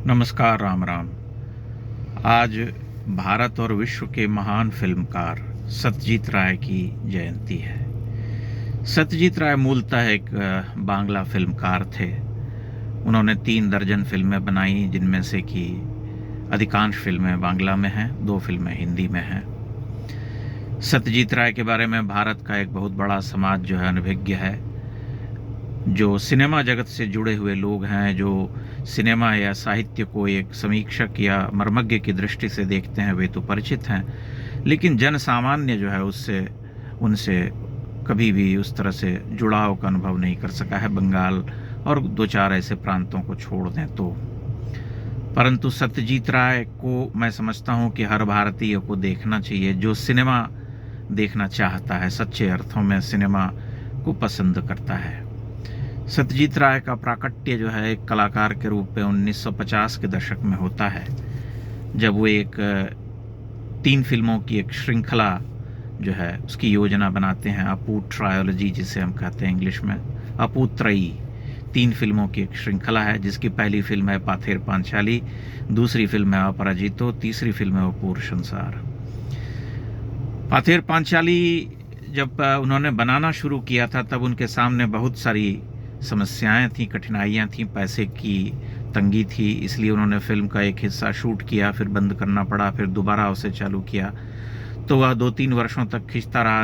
नमस्कार, राम राम। आज भारत और विश्व के महान फिल्मकार सत्यजीत राय की जयंती है। सत्यजीत राय मूलतः एक बांग्ला फिल्मकार थे। उन्होंने 3 दर्जन फिल्में बनाई, जिनमें से कि अधिकांश फिल्में बांग्ला में हैं, 2 फिल्में हिंदी में हैं। सत्यजीत राय के बारे में भारत का एक बहुत बड़ा समाज जो है अनभिज्ञ है। जो सिनेमा जगत से जुड़े हुए लोग हैं, जो सिनेमा या साहित्य को एक समीक्षक या मर्मज्ञ की दृष्टि से देखते हैं, वे तो परिचित हैं, लेकिन जन सामान्य जो है उससे उनसे कभी भी उस तरह से जुड़ाव का अनुभव नहीं कर सका है, बंगाल और 2-4 ऐसे प्रांतों को छोड़ दें तो। परंतु सत्यजीत राय को मैं समझता हूँ कि हर भारतीय को देखना चाहिए, जो सिनेमा देखना चाहता है, सच्चे अर्थों में सिनेमा को पसंद करता है। सत्यजीत राय का प्राकट्य जो है एक कलाकार के रूप में 1950 के दशक में होता है, जब वो एक 3 फिल्मों की एक श्रृंखला जो है उसकी योजना बनाते हैं। अपू ट्रायोलॉजी जिसे हम कहते हैं इंग्लिश में, अपू त्रयी 3 फिल्मों की एक श्रृंखला है, जिसकी पहली फिल्म है पाथेर पांचाली, दूसरी फिल्म है अपराजितो, तीसरी फिल्म है अपूर संसार। पाथेर पांचाली जब उन्होंने बनाना शुरू किया था, तब उनके सामने बहुत सारी समस्याएं थीं, कठिनाइयां थीं, पैसे की तंगी थी, इसलिए उन्होंने फिल्म का एक हिस्सा शूट किया, फिर बंद करना पड़ा, फिर दोबारा उसे चालू किया। तो वह 2-3 वर्षों तक खिंचता रहा।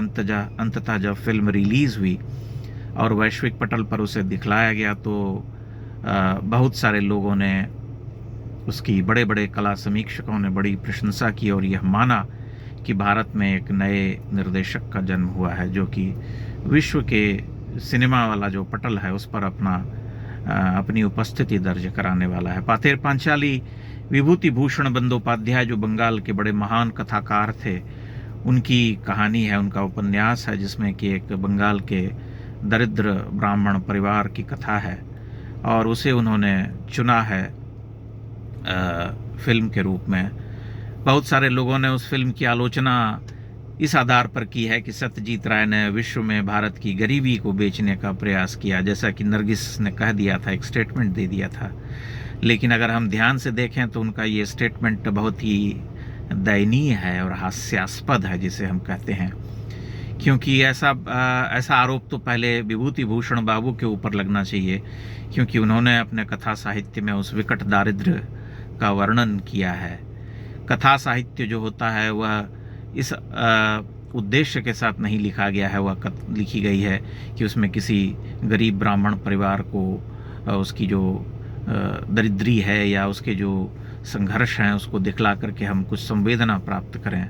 अंततः जब फिल्म रिलीज़ हुई और वैश्विक पटल पर उसे दिखलाया गया, तो बहुत सारे लोगों ने उसकी, बड़े बड़े कला समीक्षकों ने बड़ी प्रशंसा की और यह माना कि भारत में एक नए निर्देशक का जन्म हुआ है, जो कि विश्व के सिनेमा वाला जो पटल है उस पर अपनी उपस्थिति दर्ज कराने वाला है। पाथेर पांचाली विभूति भूषण बंदोपाध्याय, जो बंगाल के बड़े महान कथाकार थे, उनकी कहानी है, उनका उपन्यास है, जिसमें कि एक बंगाल के दरिद्र ब्राह्मण परिवार की कथा है, और उसे उन्होंने चुना है फिल्म के रूप में। बहुत सारे लोगों ने उस फिल्म की आलोचना इस आधार पर की है कि सत्यजीत राय ने विश्व में भारत की गरीबी को बेचने का प्रयास किया, जैसा कि नरगिस ने कह दिया था, एक स्टेटमेंट दे दिया था। लेकिन अगर हम ध्यान से देखें तो उनका ये स्टेटमेंट बहुत ही दयनीय है और हास्यास्पद है, जिसे हम कहते हैं, क्योंकि ऐसा आरोप तो पहले विभूति भूषण बाबू के ऊपर लगना चाहिए, क्योंकि उन्होंने अपने कथा साहित्य में उस विकट दारिद्र्य का वर्णन किया है। कथा साहित्य जो होता है वह इस उद्देश्य के साथ नहीं लिखा गया है, वह लिखी गई है कि उसमें किसी गरीब ब्राह्मण परिवार को उसकी जो दरिद्री है या उसके जो संघर्ष हैं उसको दिखला करके हम कुछ संवेदना प्राप्त करें।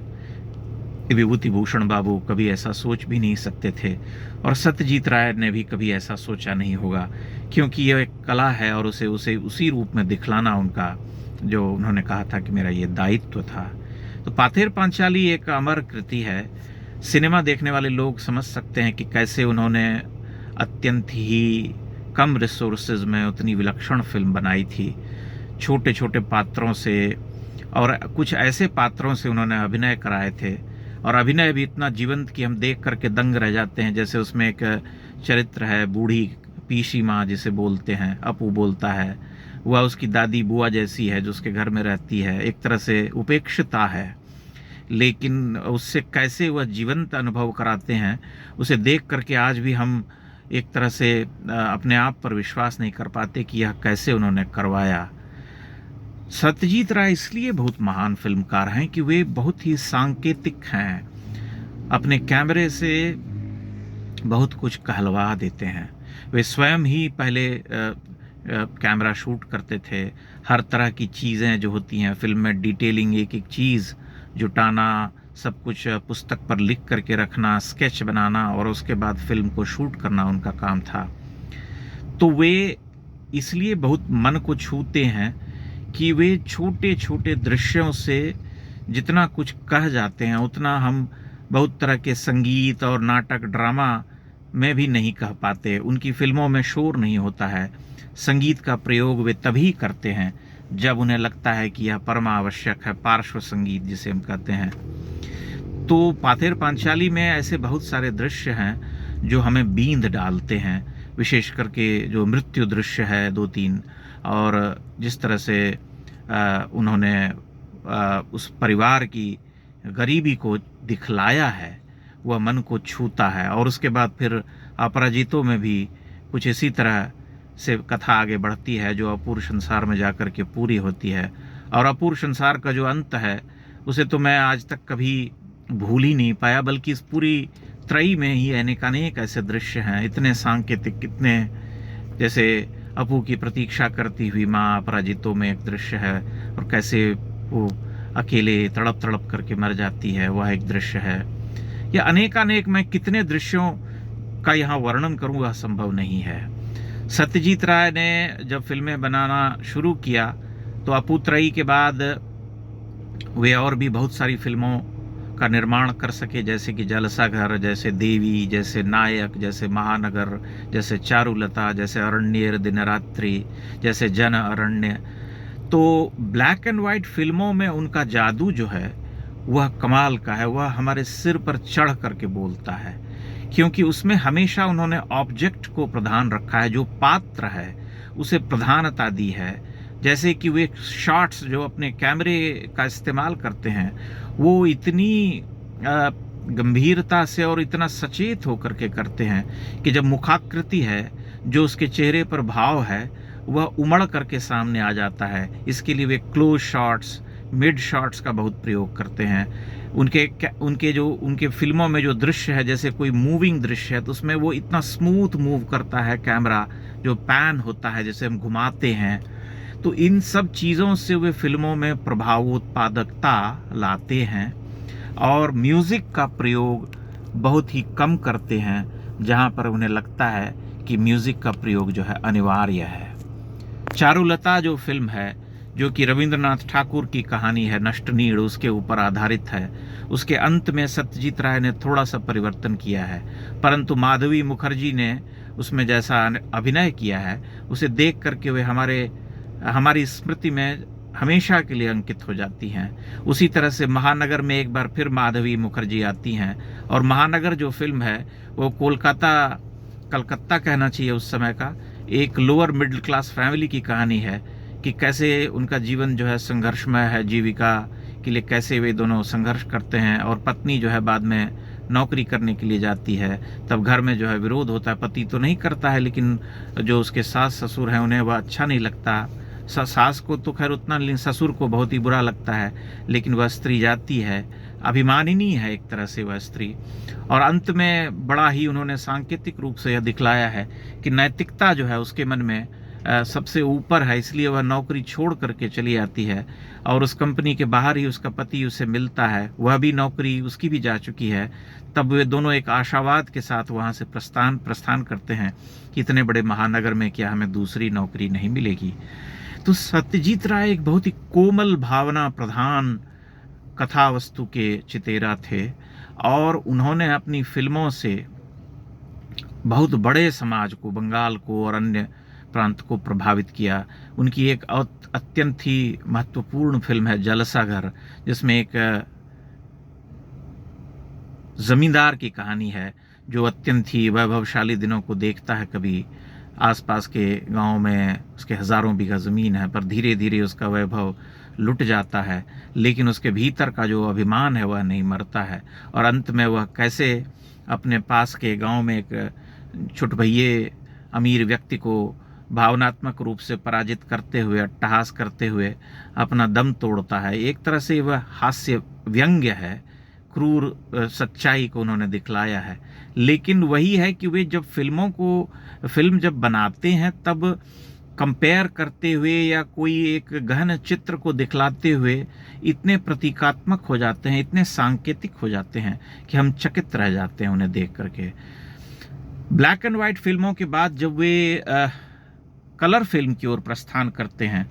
विभूति भूषण बाबू कभी ऐसा सोच भी नहीं सकते थे, और सत्यजीत राय ने भी कभी ऐसा सोचा नहीं होगा, क्योंकि यह एक कला है और उसे उसी रूप में दिखलाना उनका, जो उन्होंने कहा था कि मेरा ये दायित्व था। तो पाथेर पांचाली एक अमर कृति है। सिनेमा देखने वाले लोग समझ सकते हैं कि कैसे उन्होंने अत्यंत ही कम रिसोर्सेज में उतनी विलक्षण फिल्म बनाई थी, छोटे छोटे पात्रों से, और कुछ ऐसे पात्रों से उन्होंने अभिनय कराए थे, और अभिनय भी इतना जीवंत कि हम देख करके दंग रह जाते हैं। जैसे उसमें एक चरित्र है, बूढ़ी पीसी माँ जिसे बोलते हैं, अपू बोलता है, वह उसकी दादी बुआ जैसी है जो उसके घर में रहती है, एक तरह से उपेक्षिता है, लेकिन उससे कैसे वह जीवंत अनुभव कराते हैं, उसे देख करके आज भी हम एक तरह से अपने आप पर विश्वास नहीं कर पाते कि यह कैसे उन्होंने करवाया। सत्यजीत राय इसलिए बहुत महान फिल्मकार हैं कि वे बहुत ही सांकेतिक हैं, अपने कैमरे से बहुत कुछ कहलवा देते हैं। वे स्वयं ही पहले कैमरा शूट करते थे। हर तरह की चीज़ें जो होती हैं फिल्म में, डिटेलिंग, एक एक चीज़ जुटाना, सब कुछ पुस्तक पर लिख करके रखना, स्केच बनाना, और उसके बाद फिल्म को शूट करना उनका काम था। तो वे इसलिए बहुत मन को छूते हैं कि वे छोटे छोटे दृश्यों से जितना कुछ कह जाते हैं उतना हम बहुत तरह के संगीत और नाटक ड्रामा में भी नहीं कह पाते। उनकी फिल्मों में शोर नहीं होता है। संगीत का प्रयोग वे तभी करते हैं जब उन्हें लगता है कि यह परमावश्यक है, पार्श्व संगीत जिसे हम कहते हैं। तो पाथेर पांचाली में ऐसे बहुत सारे दृश्य हैं जो हमें बींद डालते हैं, विशेष करके जो मृत्यु दृश्य है 2-3, और जिस तरह से उन्होंने उस परिवार की गरीबी को दिखलाया है, वह मन को छूता है। और उसके बाद फिर अपराजितों में भी कुछ इसी तरह से कथा आगे बढ़ती है, जो अपूर्व संसार में जाकर के पूरी होती है। और अपूर्व संसार का जो अंत है उसे तो मैं आज तक कभी भूल ही नहीं पाया, बल्कि इस पूरी त्रयी में ही अनेकानेक ऐसे दृश्य हैं, इतने सांकेतिक, कितने, जैसे अपू की प्रतीक्षा करती हुई माँ अपराजितों में एक दृश्य है, और कैसे वो अकेले तड़प तड़प करके मर जाती है, वह एक दृश्य है। या अनेकानेक, मैं कितने दृश्यों का यहाँ वर्णन करूँगा संभव नहीं है। सत्यजीत राय ने जब फिल्में बनाना शुरू किया तो अपू त्रयी के बाद वे और भी बहुत सारी फिल्मों का निर्माण कर सके, जैसे कि जलसाघर, जैसे देवी, जैसे नायक, जैसे महानगर, जैसे चारुलता, जैसे अरण्य दिनरात्रि, जैसे जन अरण्य। तो ब्लैक एंड वाइट फिल्मों में उनका जादू जो है वह कमाल का है, वह हमारे सिर पर चढ़ करके बोलता है, क्योंकि उसमें हमेशा उन्होंने ऑब्जेक्ट को प्रधान रखा है, जो पात्र है उसे प्रधानता दी है। जैसे कि वे शॉट्स जो अपने कैमरे का इस्तेमाल करते हैं वो इतनी गंभीरता से और इतना सचेत होकर के करते हैं कि जब मुखाकृति है, जो उसके चेहरे पर भाव है, वह उमड़ करके सामने आ जाता है। इसके लिए वे क्लोज शॉट्स, मिड शॉट्स का बहुत प्रयोग करते हैं। उनके फिल्मों में जो दृश्य है, जैसे कोई मूविंग दृश्य है तो उसमें वो इतना स्मूथ मूव करता है कैमरा, जो पैन होता है जैसे हम घुमाते हैं। तो इन सब चीज़ों से वे फिल्मों में प्रभावोत्पादकता लाते हैं, और म्यूज़िक का प्रयोग बहुत ही कम करते हैं, जहाँ पर उन्हें लगता है कि म्यूज़िक का प्रयोग जो है अनिवार्य है। चारुलता जो फिल्म है, जो कि रविंद्रनाथ ठाकुर की कहानी है, नष्टनीड़, उसके ऊपर आधारित है, उसके अंत में सत्यजीत राय ने थोड़ा सा परिवर्तन किया है, परंतु माधवी मुखर्जी ने उसमें जैसा अभिनय किया है उसे देख करके वे हमारी स्मृति में हमेशा के लिए अंकित हो जाती हैं। उसी तरह से महानगर में एक बार फिर माधवी मुखर्जी आती हैं, और महानगर जो फिल्म है वो कलकत्ता कहना चाहिए उस समय का, एक लोअर मिडिल क्लास फैमिली की कहानी है कि कैसे उनका जीवन जो है संघर्षमय है, जीविका के लिए कैसे वे दोनों संघर्ष करते हैं। और पत्नी जो है बाद में नौकरी करने के लिए जाती है, तब घर में जो है विरोध होता है। पति तो नहीं करता है, लेकिन जो उसके सास ससुर हैं उन्हें वह अच्छा नहीं लगता। सास को तो खैर उतना, लेकिन ससुर को बहुत ही बुरा लगता है। लेकिन वह स्त्री जाती है, अभिमानिनी है एक तरह से वह स्त्री। और अंत में बड़ा ही उन्होंने सांकेतिक रूप से यह दिखलाया है कि नैतिकता जो है उसके मन में सबसे ऊपर है, इसलिए वह नौकरी छोड़ करके चली आती है। और उस कंपनी के बाहर ही उसका पति उसे मिलता है, वह भी नौकरी उसकी भी जा चुकी है। तब वे दोनों एक आशावाद के साथ वहाँ से प्रस्थान करते हैं कि इतने बड़े महानगर में क्या हमें दूसरी नौकरी नहीं मिलेगी। तो सत्यजीत राय एक बहुत ही कोमल भावना प्रधान कथा वस्तु के चितेरा थे, और उन्होंने अपनी फिल्मों से बहुत बड़े समाज को, बंगाल को और अन्य प्रांत को प्रभावित किया। उनकी एक अत्यंत ही महत्वपूर्ण फिल्म है जलसाघर, जिसमें एक जमींदार की कहानी है जो अत्यंत ही वैभवशाली दिनों को देखता है। कभी आसपास के गांव में उसके हज़ारों बीघा ज़मीन है, पर धीरे धीरे उसका वैभव लुट जाता है, लेकिन उसके भीतर का जो अभिमान है वह नहीं मरता है। और अंत में वह कैसे अपने पास के गांव में एक छुटभइये अमीर व्यक्ति को भावनात्मक रूप से पराजित करते हुए, अट्टहास करते हुए अपना दम तोड़ता है। एक तरह से वह हास्य व्यंग्य है, क्रूर सच्चाई को उन्होंने दिखलाया है। लेकिन वही है कि वे जब फिल्म जब बनाते हैं तब कंपेयर करते हुए या कोई एक गहन चित्र को दिखलाते हुए इतने प्रतीकात्मक हो जाते हैं, इतने सांकेतिक हो जाते हैं कि हम चकित रह जाते हैं उन्हें देख करके। ब्लैक एंड वाइट फिल्मों के बाद जब वे कलर फिल्म की ओर प्रस्थान करते हैं,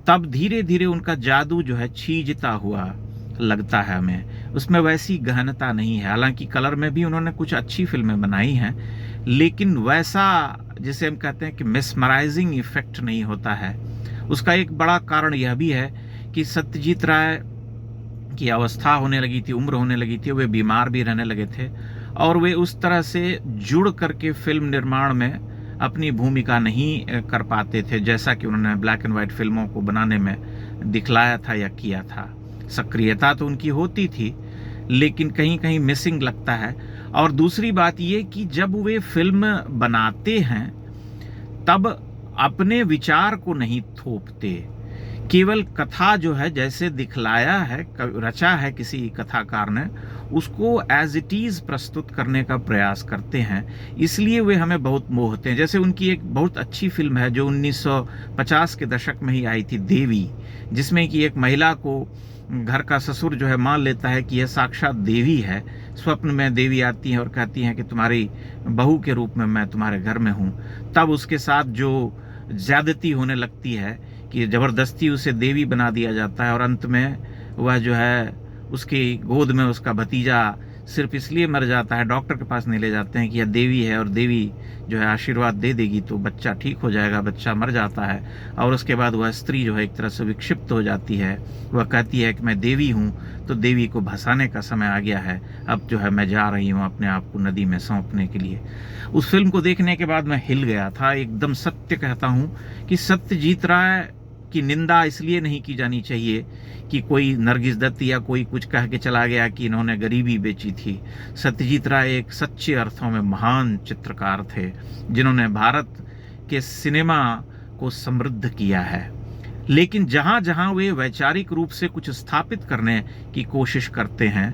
तब धीरे धीरे उनका जादू जो है छीजता हुआ लगता है हमें। उसमें वैसी गहनता नहीं है। हालांकि कलर में भी उन्होंने कुछ अच्छी फिल्में बनाई हैं, लेकिन वैसा जिसे हम कहते हैं कि मेस्मराइजिंग इफेक्ट नहीं होता है। उसका एक बड़ा कारण यह भी है कि सत्यजीत राय की अवस्था होने लगी थी, उम्र होने लगी थी, वे बीमार भी रहने लगे थे, और वे उस तरह से जुड़ करके फिल्म निर्माण में अपनी भूमिका नहीं कर पाते थे, जैसा कि उन्होंने ब्लैक एंड वाइट फिल्मों को बनाने में दिखलाया था या किया था। सक्रियता तो उनकी होती थी, लेकिन कहीं कहीं मिसिंग लगता है। और दूसरी बात ये कि जब वे फिल्म बनाते हैं तब अपने विचार को नहीं थोपते, केवल कथा जो है जैसे दिखलाया है, रचा है किसी कथाकार ने, उसको एज इट इज प्रस्तुत करने का प्रयास करते हैं। इसलिए वे हमें बहुत मोहते हैं। जैसे उनकी एक बहुत अच्छी फिल्म है जो 1950 के दशक में ही आई थी, देवी, जिसमें कि एक महिला को घर का ससुर जो है मान लेता है कि यह साक्षात देवी है। स्वप्न में देवी आती है और कहती हैं कि तुम्हारी बहू के रूप में मैं तुम्हारे घर में हूँ। तब उसके साथ जो ज्यादती होने लगती है कि जबरदस्ती उसे देवी बना दिया जाता है, और अंत में वह जो है उसकी गोद में उसका भतीजा सिर्फ इसलिए मर जाता है, डॉक्टर के पास नहीं ले जाते हैं कि यह देवी है और देवी जो है आशीर्वाद दे देगी तो बच्चा ठीक हो जाएगा। बच्चा मर जाता है और उसके बाद वह स्त्री जो है एक तरह से विक्षिप्त हो जाती है। वह कहती है कि मैं देवी हूँ, तो देवी को भसाने का समय आ गया है, अब जो है मैं जा रही हूँ अपने आप को नदी में सौंपने के लिए। उस फिल्म को देखने के बाद मैं हिल गया था। एकदम सत्य कहता हूँ कि सत्यजीत राय की निंदा इसलिए नहीं की जानी चाहिए कि कोई नरगिस दत्त या कोई कुछ कह के चला गया कि इन्होंने गरीबी बेची थी। सत्यजीत राय एक सच्चे अर्थों में महान चित्रकार थे, जिन्होंने भारत के सिनेमा को समृद्ध किया है। लेकिन जहां जहां वे वैचारिक रूप से कुछ स्थापित करने की कोशिश करते हैं,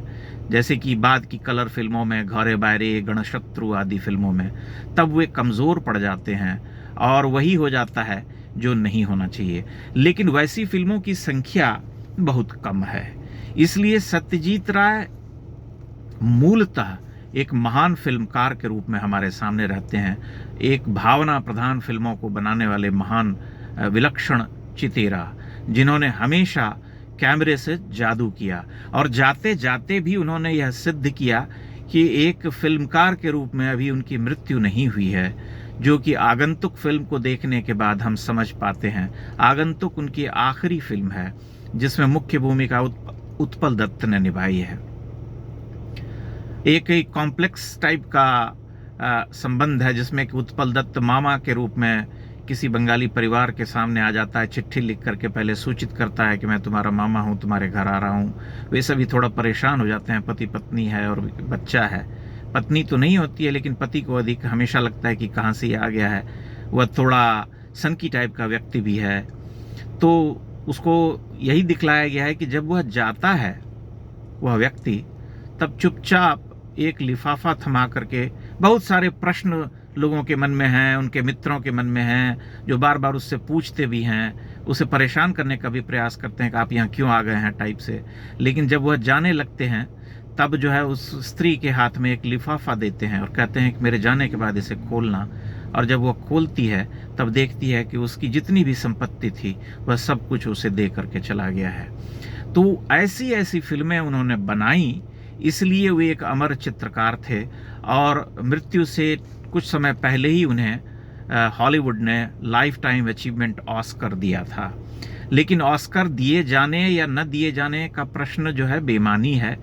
जैसे कि बाद की कलर फिल्मों में, घरे बायरे, गणशत्रु आदि फिल्मों में, तब वे कमजोर पड़ जाते हैं और वही हो जाता है जो नहीं होना चाहिए। लेकिन वैसी फिल्मों की संख्या बहुत कम है। इसलिए सत्यजीत राय मूलतः एक महान फिल्मकार के रूप में हमारे सामने रहते हैं, एक भावना प्रधान फिल्मों को बनाने वाले महान विलक्षण चितेरा, जिन्होंने हमेशा कैमरे से जादू किया और जाते जाते भी उन्होंने यह सिद्ध किया कि एक फिल्मकार के रूप में अभी उनकी मृत्यु नहीं हुई है, जो कि आगंतुक फिल्म को देखने के बाद हम समझ पाते हैं। आगंतुक उनकी आखिरी फिल्म है जिसमें मुख्य भूमिका उत्पल दत्त ने निभाई है। एक कॉम्प्लेक्स टाइप का संबंध है जिसमें कि उत्पल दत्त मामा के रूप में किसी बंगाली परिवार के सामने आ जाता है, चिट्ठी लिख करके पहले सूचित करता है कि मैं तुम्हारा मामा हूँ, तुम्हारे घर आ रहा हूँ। वे सभी थोड़ा परेशान हो जाते हैं, पति पत्नी है और बच्चा है। पत्नी तो नहीं होती है, लेकिन पति को अधिक हमेशा लगता है कि कहाँ से ये आ गया है। वह थोड़ा सनकी टाइप का व्यक्ति भी है। तो उसको यही दिखलाया गया है कि जब वह जाता है वह व्यक्ति, तब चुपचाप एक लिफाफा थमा करके, बहुत सारे प्रश्न लोगों के मन में हैं, उनके मित्रों के मन में हैं, जो बार बार उससे पूछते भी हैं, उसे परेशान करने का भी प्रयास करते हैं कि आप यहाँ क्यों आ गए हैं टाइप से। लेकिन जब वह जाने लगते हैं तब जो है उस स्त्री के हाथ में एक लिफाफा देते हैं और कहते हैं कि मेरे जाने के बाद इसे खोलना। और जब वह खोलती है तब देखती है कि उसकी जितनी भी संपत्ति थी वह सब कुछ उसे दे करके चला गया है। तो ऐसी ऐसी फिल्में उन्होंने बनाई, इसलिए वे एक अमर चित्रकार थे। और मृत्यु से कुछ समय पहले ही उन्हें हॉलीवुड ने लाइफ टाइम अचीवमेंट ऑस्कर दिया था। लेकिन ऑस्कर दिए जाने या न दिए जाने का प्रश्न जो है बेमानी है।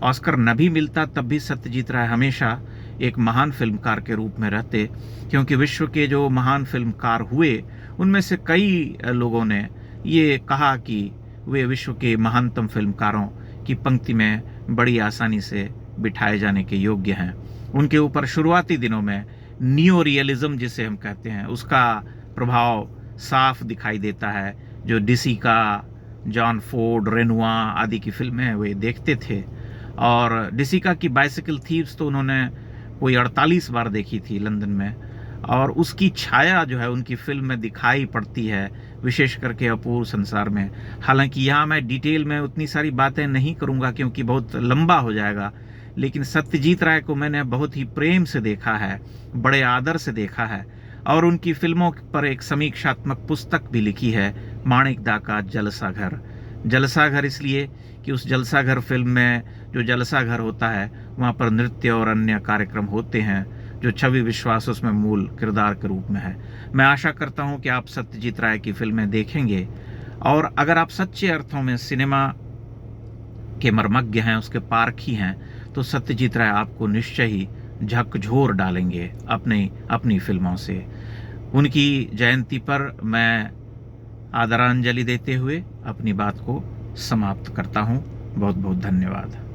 ऑस्कर न भी मिलता तब भी सत्यजीत राय हमेशा एक महान फिल्मकार के रूप में रहते, क्योंकि विश्व के जो महान फिल्मकार हुए उनमें से कई लोगों ने ये कहा कि वे विश्व के महानतम फिल्मकारों की पंक्ति में बड़ी आसानी से बिठाए जाने के योग्य हैं। उनके ऊपर शुरुआती दिनों में नियो रियलिज्म जिसे हम कहते हैं उसका प्रभाव साफ दिखाई देता है। जो डीसी का, जॉन फोर्ड, रेनुआ आदि की फिल्में वे देखते थे। और डिसिका की बाइसिकल थीव्स तो उन्होंने कोई 48 बार देखी थी लंदन में, और उसकी छाया जो है उनकी फिल्म में दिखाई पड़ती है, विशेष करके अपूर्व संसार में। हालांकि यहाँ मैं डिटेल में उतनी सारी बातें नहीं करूँगा क्योंकि बहुत लंबा हो जाएगा, लेकिन सत्यजीत राय को मैंने बहुत ही प्रेम से देखा है, बड़े आदर से देखा है। और उनकी फिल्मों पर एक समीक्षात्मक पुस्तक भी लिखी है, माणिक दा का जलसा घर। जलसा घर इसलिए कि उस जलसा घर फिल्म में जो जलसा घर होता है वहाँ पर नृत्य और अन्य कार्यक्रम होते हैं, जो छवि विश्वास उसमें मूल किरदार के रूप में है। मैं आशा करता हूँ कि आप सत्यजीत राय की फिल्में देखेंगे, और अगर आप सच्चे अर्थों में सिनेमा के मर्मज्ञ हैं, उसके पारखी हैं, तो सत्यजीत राय आपको निश्चय ही झकझोर डालेंगे अपनी फिल्मों से। उनकी जयंती पर मैं आदरांजलि देते हुए अपनी बात को समाप्त करता हूँ। बहुत बहुत धन्यवाद।